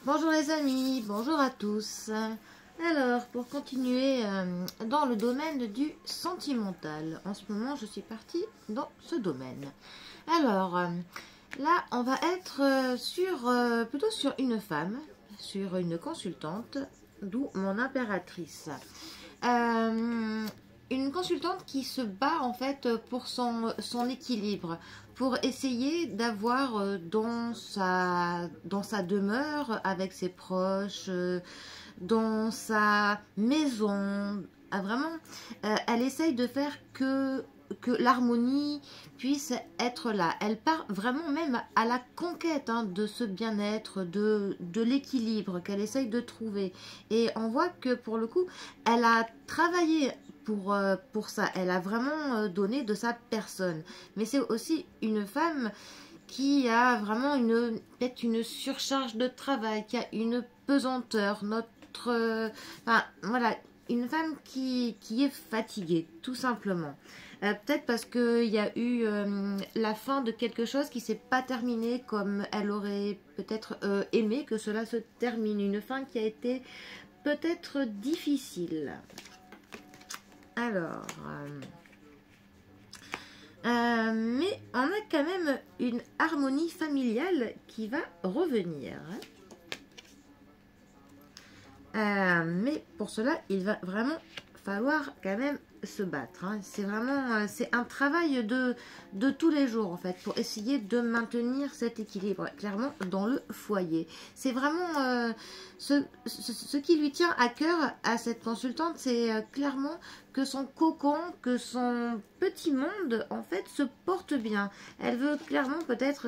Bonjour les amis, bonjour à tous. Alors, pour continuer dans le domaine du sentimental, en ce moment je suis partie dans ce domaine. Alors, là on va être plutôt sur une femme, sur une consultante, d'où mon impératrice. Une consultante qui se bat en fait pour son équilibre, pour essayer d'avoir dans sa demeure avec ses proches, dans sa maison, vraiment, elle essaye de faire que l'harmonie puisse être là. Elle part vraiment même à la conquête de ce bien-être, de l'équilibre qu'elle essaye de trouver. Et on voit que pour le coup, elle a travaillé pour ça. Elle a vraiment donné de sa personne. Mais c'est aussi une femme qui a vraiment peut-être une surcharge de travail, qui a une pesanteur, enfin, voilà, une femme qui est fatiguée, tout simplement. Peut-être parce qu'il y a eu la fin de quelque chose qui ne s'est pas terminé comme elle aurait peut-être aimé que cela se termine. Une fin qui a été peut-être difficile. Alors, mais on a quand même une harmonie familiale qui va revenir. Mais pour cela, il va vraiment falloir quand même se battre. C'est vraiment, c'est un travail de tous les jours en fait, pour essayer de maintenir cet équilibre clairement dans le foyer. C'est vraiment ce qui lui tient à cœur à cette consultante, c'est clairement que son cocon, que son petit monde en fait se porte bien. Elle veut clairement peut-être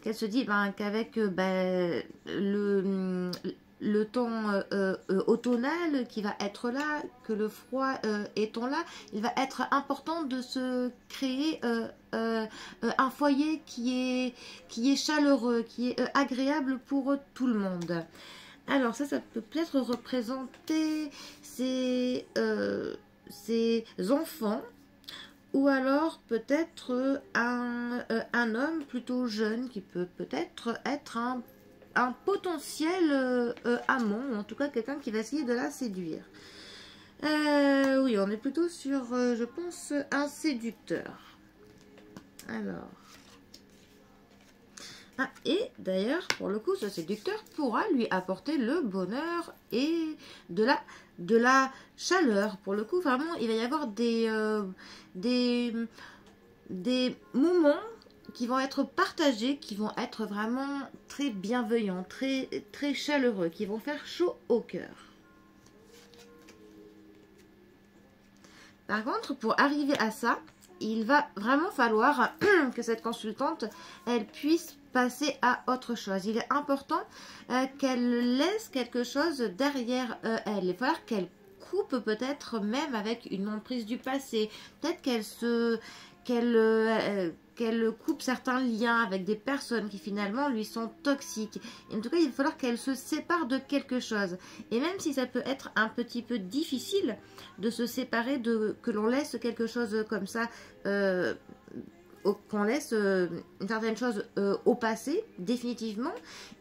qu'elle se dit qu'avec le temps automnal qui va être là, que le froid étant là, il va être important de se créer un foyer qui est chaleureux, qui est agréable pour tout le monde. Alors ça peut peut-être représenter ses enfants, ou alors peut-être un homme plutôt jeune qui peut peut-être être un potentiel amant, ou en tout cas quelqu'un qui va essayer de la séduire. Oui, on est plutôt sur, je pense, un séducteur. Alors. Et d'ailleurs, pour le coup, ce séducteur pourra lui apporter le bonheur et de la chaleur. Pour le coup, vraiment, il va y avoir des moments qui vont être partagés, qui vont être vraiment très bienveillants, très, très chaleureux, qui vont faire chaud au cœur. Par contre, pour arriver à ça, il va vraiment falloir que cette consultante, elle puisse passer à autre chose. Il est important qu'elle laisse quelque chose derrière elle. Il va falloir qu'elle coupe peut-être même avec une emprise du passé. Peut-être qu'elle coupe certains liens avec des personnes qui finalement lui sont toxiques. En tout cas, il va falloir qu'elle se sépare de quelque chose. Et même si ça peut être un petit peu difficile de se séparer, que l'on laisse quelque chose comme ça, qu'on laisse une certaine chose au passé, définitivement,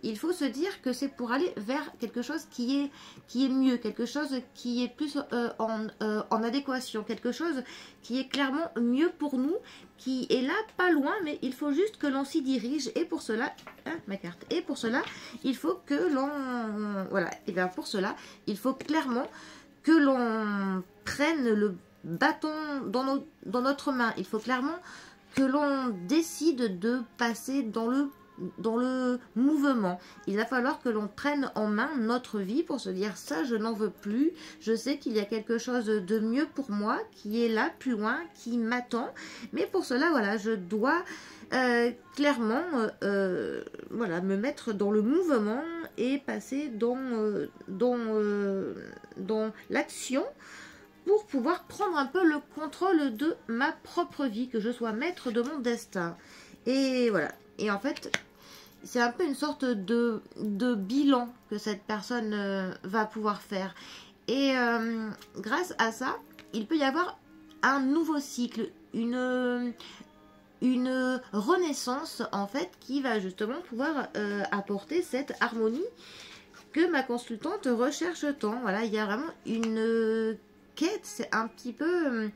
il faut se dire que c'est pour aller vers quelque chose qui est mieux, quelque chose qui est plus en adéquation, quelque chose qui est clairement mieux pour nous, qui est là, pas loin, mais il faut juste que l'on s'y dirige, et pour cela, ma carte, et pour cela, il faut que l'on, voilà, et bien pour cela, il faut clairement que l'on prenne le bâton dans notre main, il faut clairement que l'on décide de passer dans le mouvement. Il va falloir que l'on prenne en main notre vie pour se dire ça, je n'en veux plus. Je sais qu'il y a quelque chose de mieux pour moi qui est là, plus loin, qui m'attend. Mais pour cela, voilà, je dois clairement voilà, me mettre dans le mouvement et passer dans l'action, pour pouvoir prendre un peu le contrôle de ma propre vie, que je sois maître de mon destin. Et voilà. Et en fait, c'est un peu une sorte de bilan que cette personne va pouvoir faire. Et grâce à ça, il peut y avoir un nouveau cycle, une renaissance, en fait, qui va justement pouvoir apporter cette harmonie que ma consultante recherche tant. Voilà, il y a vraiment une quête, c'est un petit peu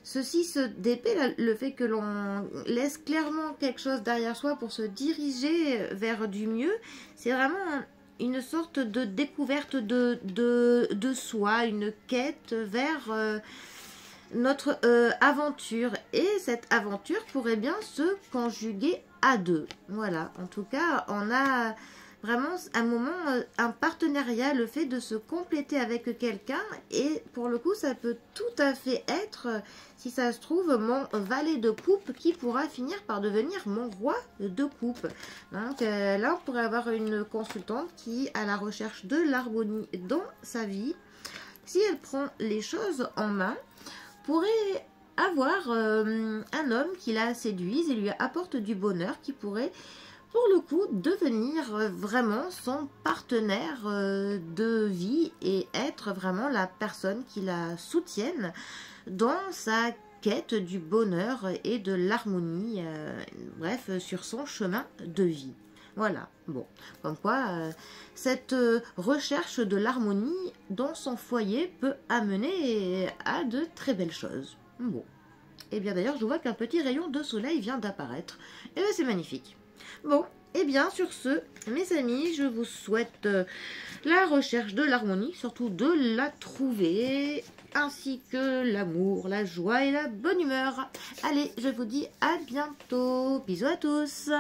ce 6 d'épée, le fait que l'on laisse clairement quelque chose derrière soi pour se diriger vers du mieux, c'est vraiment une sorte de découverte de soi, une quête vers notre aventure. Et cette aventure pourrait bien se conjuguer à deux. Voilà, en tout cas, on a vraiment un moment, un partenariat, le fait de se compléter avec quelqu'un. Et pour le coup, ça peut tout à fait être, si ça se trouve, mon valet de coupe qui pourra finir par devenir mon roi de coupe. Donc là, on pourrait avoir une consultante qui a la recherche de l'harmonie dans sa vie. Si elle prend les choses en main, pourrait avoir un homme qui la séduise et lui apporte du bonheur, qui pourrait pour le coup devenir vraiment son partenaire de vie et être vraiment la personne qui la soutienne dans sa quête du bonheur et de l'harmonie, bref, sur son chemin de vie. Voilà, bon, comme quoi cette recherche de l'harmonie dans son foyer peut amener à de très belles choses. Bon, et bien d'ailleurs, je vois qu'un petit rayon de soleil vient d'apparaître. Et c'est magnifique. Bon, et bien sur ce, mes amis, je vous souhaite la recherche de l'harmonie, surtout de la trouver, ainsi que l'amour, la joie et la bonne humeur. Allez, je vous dis à bientôt. Bisous à tous.